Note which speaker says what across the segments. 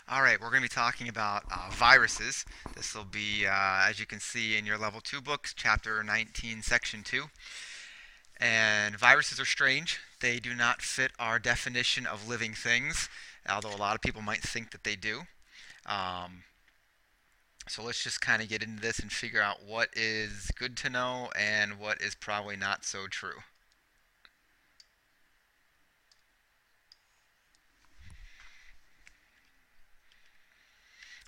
Speaker 1: All right, we're going to be talking about viruses. This will be, as you can see in your Level 2 books, Chapter 19, Section 2. And viruses are strange. They do not fit our definition of living things, although a lot of people might think that they do. Um, so let's just kind of get into this and figure out what is good to know and what is probably not so true.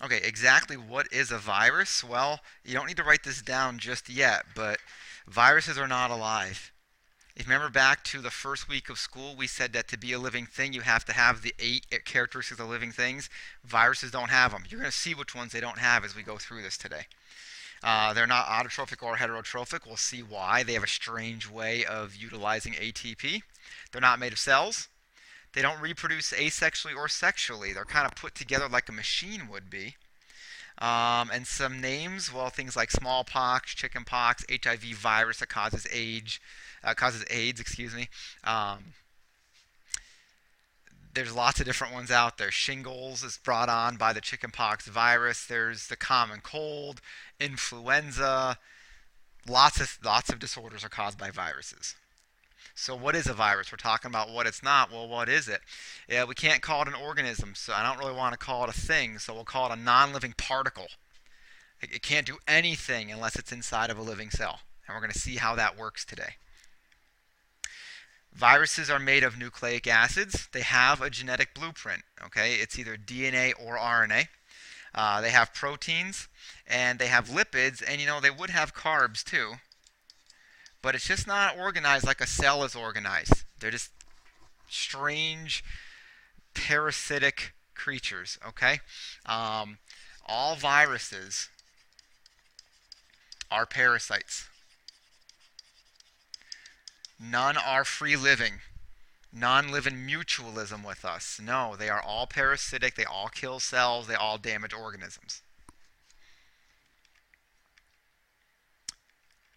Speaker 1: Okay, exactly what is a virus? Well, you don't need to write this down just yet, but viruses are not alive. If you remember back to the first week of school, we said that to be a living thing, you have to have the 8 characteristics of living things. Viruses don't have them. You're going to see which ones they don't have as we go through this today. They're not autotrophic or heterotrophic. We'll see why. They have a strange way of utilizing ATP. They're not made of cells. They don't reproduce asexually or sexually. They're kind of put together like a machine would be. And some names, well, things like smallpox, chickenpox, HIV virus that causes AIDS, excuse me. There's lots of different ones out there. Shingles is brought on by the chickenpox virus. There's the common cold, influenza. Lots of disorders are caused by viruses. So what is a virus? We're talking about what it's not. Well, what is it? Yeah, we can't call it an organism, so I don't really want to call it a thing, so we'll call it a non-living particle. It can't do anything unless it's inside of a living cell. And we're going to see how that works today. Viruses are made of nucleic acids. They have a genetic blueprint. Okay, it's either DNA or RNA. They have proteins and they have lipids, and they would have carbs too. But it's just not organized like a cell is organized. They're just strange parasitic creatures. Okay, all viruses are parasites. None are free living. None live in mutualism with us. No, they are all parasitic. They all kill cells. They all damage organisms.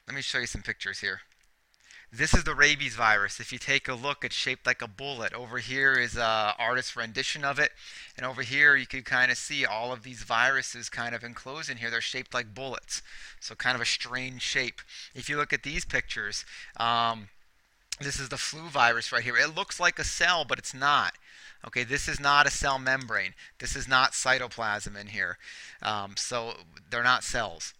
Speaker 1: Let me show you some pictures here. This is the rabies virus. If you take a look, it's shaped like a bullet. Over here is an artist's rendition of it. And over here you can kind of see all of these viruses kind of enclosed in here. They're shaped like bullets. So kind of a strange shape. If you look at these pictures, this is the flu virus right here. It looks like a cell, but it's not. Okay, this is not a cell membrane. This is not cytoplasm in here. So they're not cells.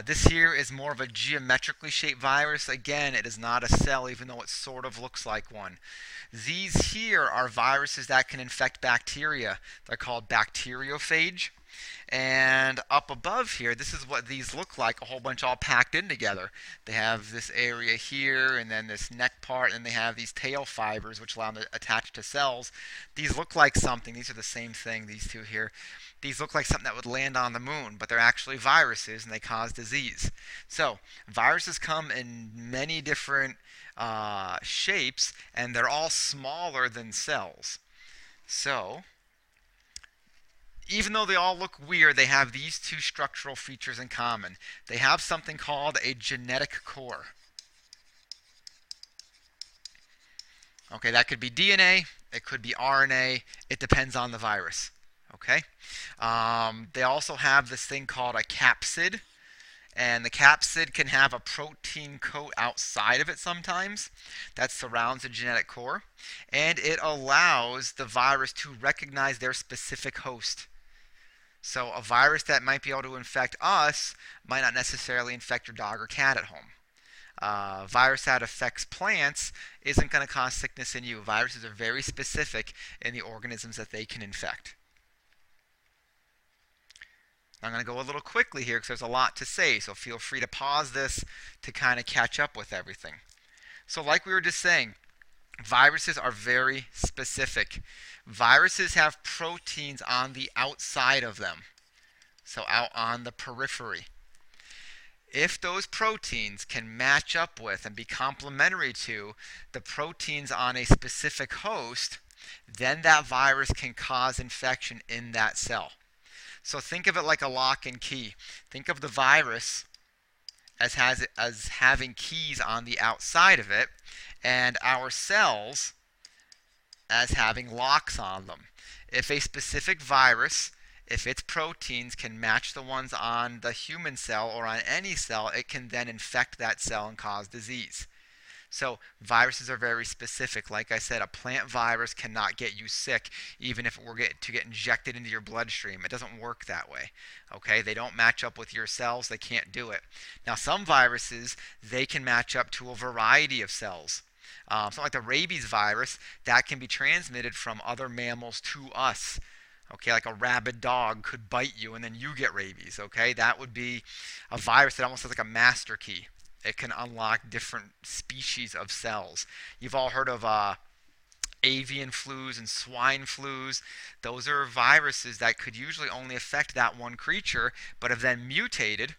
Speaker 1: This here is more of a geometrically shaped virus. Again, it is not a cell, even though it sort of looks like one. These here are viruses that can infect bacteria. They're called bacteriophage. And up above here, this is what these look like, a whole bunch all packed in together. They have this area here, and then this neck part, and they have these tail fibers, which allow them to attach to cells. These look like something. These are the same thing, these two here. These look like something that would land on the moon, but they're actually viruses, and they cause disease. So, viruses come in many different shapes, and they're all smaller than cells. So, even though they all look weird, they have these two structural features in common. They have something called a genetic core. Okay, that could be DNA, it could be RNA, it depends on the virus. Okay, they also have this thing called a capsid, and the capsid can have a protein coat outside of it sometimes that surrounds the genetic core, and it allows the virus to recognize their specific host. So a virus that might be able to infect us might not necessarily infect your dog or cat at home. A virus that affects plants isn't going to cause sickness in you. Viruses are very specific in the organisms that they can infect. I'm going to go a little quickly here because there's a lot to say, so feel free to pause this to kind of catch up with everything. So like we were just saying, viruses are very specific. Viruses have proteins on the outside of them, so out on the periphery. If those proteins can match up with and be complementary to the proteins on a specific host, then that virus can cause infection in that cell. So think of it like a lock and key. Think of the virus as having keys on the outside of it, and our cells as having locks on them. If a specific virus, if its proteins can match the ones on the human cell or on any cell, it can then infect that cell and cause disease. So viruses are very specific. Like I said, a plant virus cannot get you sick even if it were to get injected into your bloodstream. It doesn't work that way. Okay, they don't match up with your cells. They can't do it. Now some viruses, they can match up to a variety of cells. Something like the rabies virus, that can be transmitted from other mammals to us. Okay, like a rabid dog could bite you and then you get rabies. Okay, that would be a virus that almost has like a master key. It can unlock different species of cells. You've all heard of avian flus and swine flus. Those are viruses that could usually only affect that one creature, but have then mutated,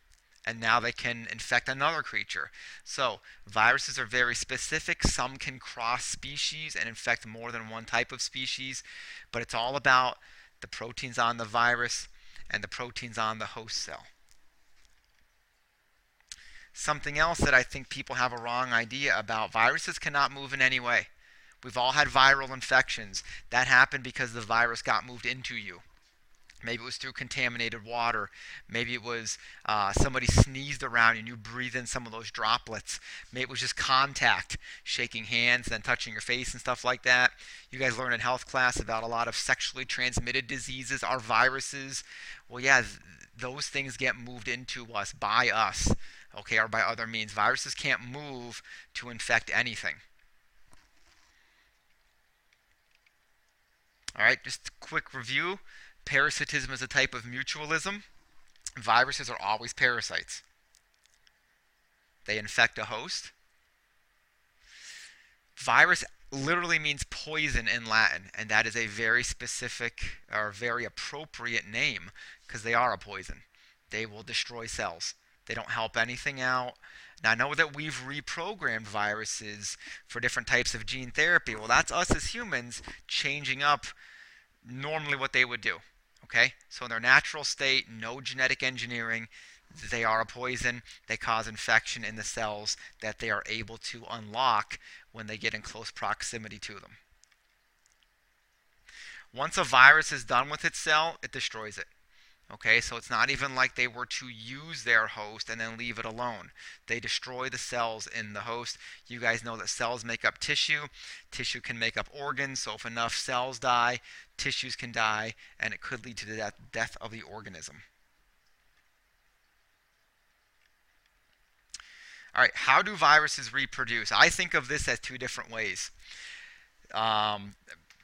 Speaker 1: and now they can infect another creature. So viruses are very specific. Some can cross species and infect more than one type of species, but it's all about the proteins on the virus and the proteins on the host cell. Something else that I think people have a wrong idea about, viruses cannot move in any way. We've all had viral infections. That happened because the virus got moved into you. Maybe it was through contaminated water. Maybe it was somebody sneezed around you and you breathe in some of those droplets. Maybe it was just contact, shaking hands, then touching your face and stuff like that. You guys learned in health class about a lot of sexually transmitted diseases are viruses. Well, yeah, those things get moved into us by us. Okay, or by other means. Viruses can't move to infect anything. All right, just a quick review. Parasitism is a type of mutualism. Viruses are always parasites. They infect a host. Virus literally means poison in Latin, and that is a very specific or very appropriate name because they are a poison. They will destroy cells. They don't help anything out. Now, I know that we've reprogrammed viruses for different types of gene therapy. Well, that's us as humans changing up normally what they would do. Okay? So in their natural state, no genetic engineering, they are a poison. They cause infection in the cells that they are able to unlock when they get in close proximity to them. Once a virus is done with its cell, it destroys it. Okay, so it's not even like they were to use their host and then leave it alone. They destroy the cells in the host. You guys know that cells make up tissue. Tissue can make up organs, so if enough cells die, tissues can die, and it could lead to the death of the organism. All right, how do viruses reproduce? I think of this as two different ways.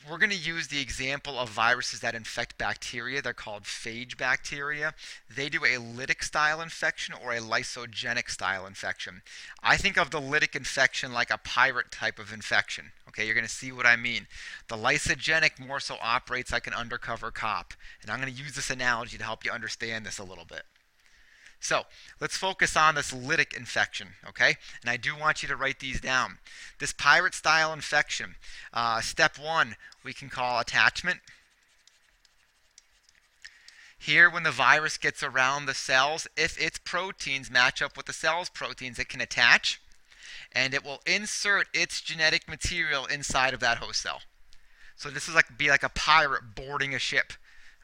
Speaker 1: We're going to use the example of viruses that infect bacteria. They're called phage bacteria. They do a lytic style infection or a lysogenic style infection. I think of the lytic infection like a pirate type of infection. Okay, you're going to see what I mean. The lysogenic more so operates like an undercover cop. And I'm going to use this analogy to help you understand this a little bit. So let's focus on this lytic infection, okay? And I do want you to write these down. This pirate style infection, step one, we can call attachment. Here, when the virus gets around the cells, if its proteins match up with the cell's proteins, it can attach, and it will insert its genetic material inside of that host cell. So this is be like a pirate boarding a ship,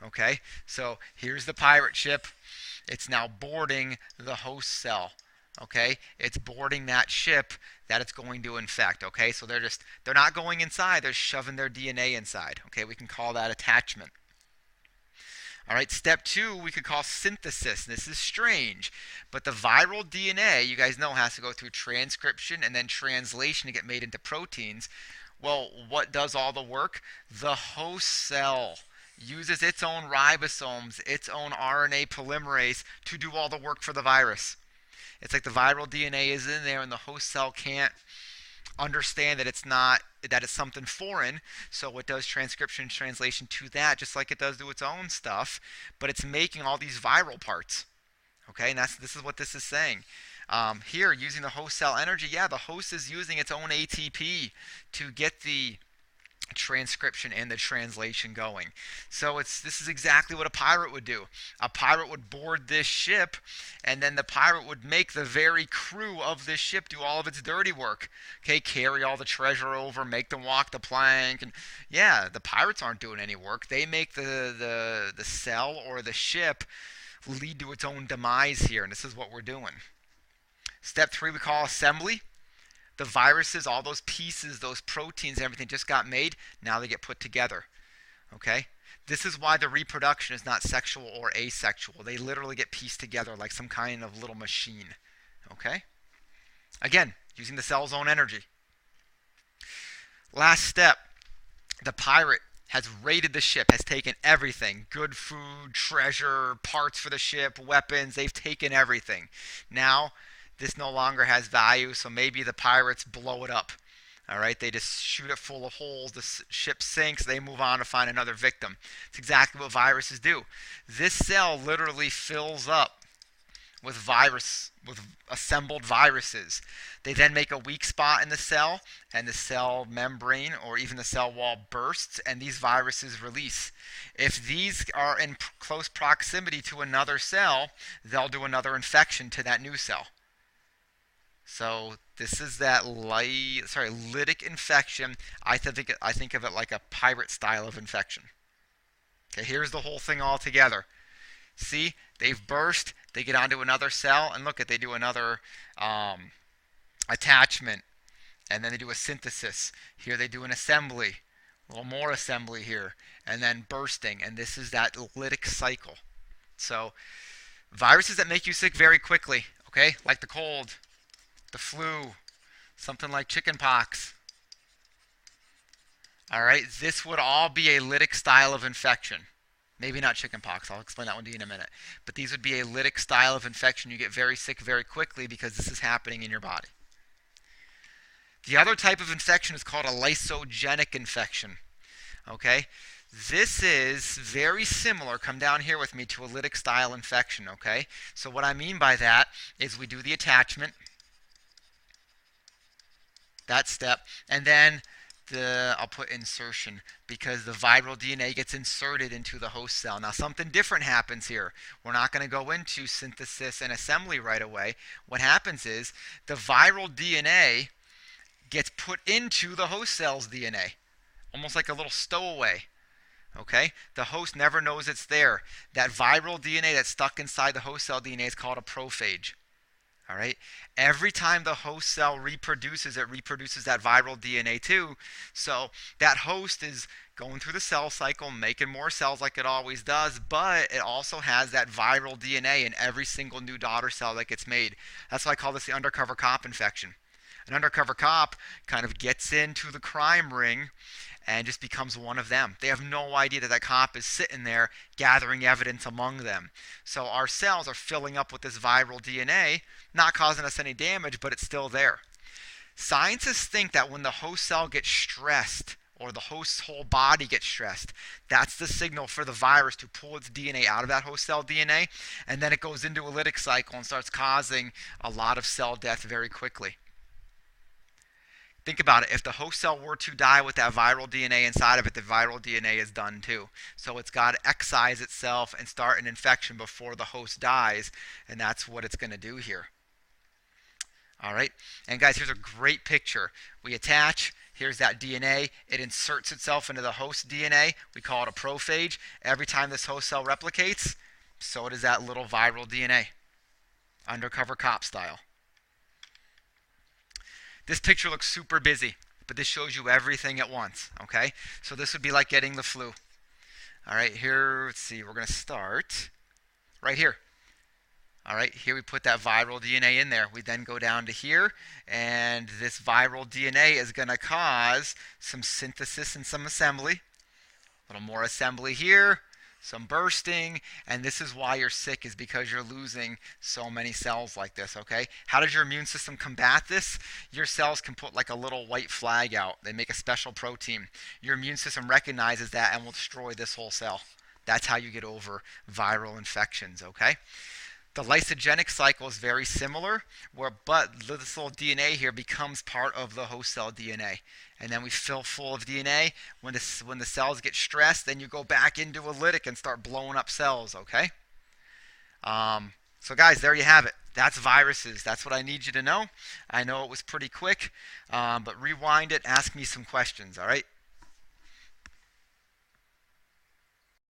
Speaker 1: okay? So here's the pirate ship. It's now boarding the host cell, okay? It's boarding that ship that it's going to infect, okay? So they're not going inside, they're shoving their DNA inside, okay? We can call that attachment. All right, step two, we could call synthesis. This is strange, but the viral DNA, you guys know, has to go through transcription and then translation to get made into proteins. Well, what does all the work? The host cell uses its own ribosomes, its own RNA polymerase to do all the work for the virus. It's like the viral DNA is in there and the host cell can't understand that it's something foreign, so it does transcription and translation to that just like it does to its own stuff, but it's making all these viral parts. Okay, and this is what this is saying. Here, using the host cell energy, yeah, the host is using its own ATP to get the transcription and the translation going. So this is exactly what a pirate would do. A pirate would board this ship, and then the pirate would make the very crew of this ship do all of its dirty work. Okay, carry all the treasure over, make them walk the plank, and yeah, the pirates aren't doing any work. They make the cell or the ship lead to its own demise here, and this is what we're doing. Step 3 we call assembly. The viruses, all those pieces, those proteins, everything just got made. Now they get put together. Okay? This is why the reproduction is not sexual or asexual. They literally get pieced together like some kind of little machine. Okay? Again, using the cell's own energy. Last step. The pirate has raided the ship, has taken everything. Good food, treasure, parts for the ship, weapons. They've taken everything. Now, this no longer has value, so maybe the pirates blow it up. All right, they just shoot it full of holes. The ship sinks. They move on to find another victim. It's exactly what viruses do. This cell literally fills up with assembled viruses. They then make a weak spot in the cell, and the cell membrane or even the cell wall bursts, and these viruses release. If these are in close proximity to another cell, they'll do another infection to that new cell. So this is that lytic infection. I think of it like a pirate style of infection. Okay, here's the whole thing all together. See, they've burst. They get onto another cell, and look at they do another attachment, and then they do a synthesis. Here they do an assembly, a little more assembly here, and then bursting. And this is that lytic cycle. So viruses that make you sick very quickly. Okay, like the cold, the flu, something like chickenpox. All right, this would all be a lytic style of infection. Maybe not chickenpox. I'll explain that one to you in a minute. But these would be a lytic style of infection. You get very sick very quickly because this is happening in your body. The other type of infection is called a lysogenic infection. Okay? This is very similar, come down here with me, to a lytic style infection. Okay? So what I mean by that is we do the attachment, that step, and then I'll put insertion because the viral DNA gets inserted into the host cell. Now something different happens here. We're not going to go into synthesis and assembly right away. What happens is the viral DNA gets put into the host cell's DNA, almost like a little stowaway. Okay? The host never knows it's there. That viral DNA that's stuck inside the host cell DNA is called a prophage. All right. Every time the host cell reproduces, it reproduces that viral DNA too. So that host is going through the cell cycle, making more cells like it always does, but it also has that viral DNA in every single new daughter cell that gets made. That's why I call this the undercover cop infection. An undercover cop kind of gets into the crime ring and just becomes one of them. They have no idea that that cop is sitting there gathering evidence among them. So our cells are filling up with this viral DNA, not causing us any damage, but it's still there. Scientists think that when the host cell gets stressed, or the host's whole body gets stressed, that's the signal for the virus to pull its DNA out of that host cell DNA, and then it goes into a lytic cycle and starts causing a lot of cell death very quickly. Think about it. If the host cell were to die with that viral DNA inside of it, the viral DNA is done too. So it's got to excise itself and start an infection before the host dies, and that's what it's going to do here. All right. And guys, here's a great picture. We attach. Here's that DNA. It inserts itself into the host DNA. We call it a prophage. Every time this host cell replicates, so does that little viral DNA. Undercover cop style. This picture looks super busy, but this shows you everything at once, okay? So this would be like getting the flu. All right, here, let's see, we're going to start right here. All right, here we put that viral DNA in there. We then go down to here, and this viral DNA is going to cause some synthesis and some assembly. A little more assembly here, some bursting, and this is why you're sick, is because you're losing so many cells like this, okay? How does your immune system combat this? Your cells can put like a little white flag out. They make a special protein. Your immune system recognizes that and will destroy this whole cell. That's how you get over viral infections, okay? The lysogenic cycle is very similar, but this little DNA here becomes part of the host cell DNA. And then we fill full of DNA. When the cells get stressed, then you go back into a lytic and start blowing up cells, okay? So guys, there you have it. That's viruses. That's what I need you to know. I know it was pretty quick, but rewind it, ask me some questions, all right?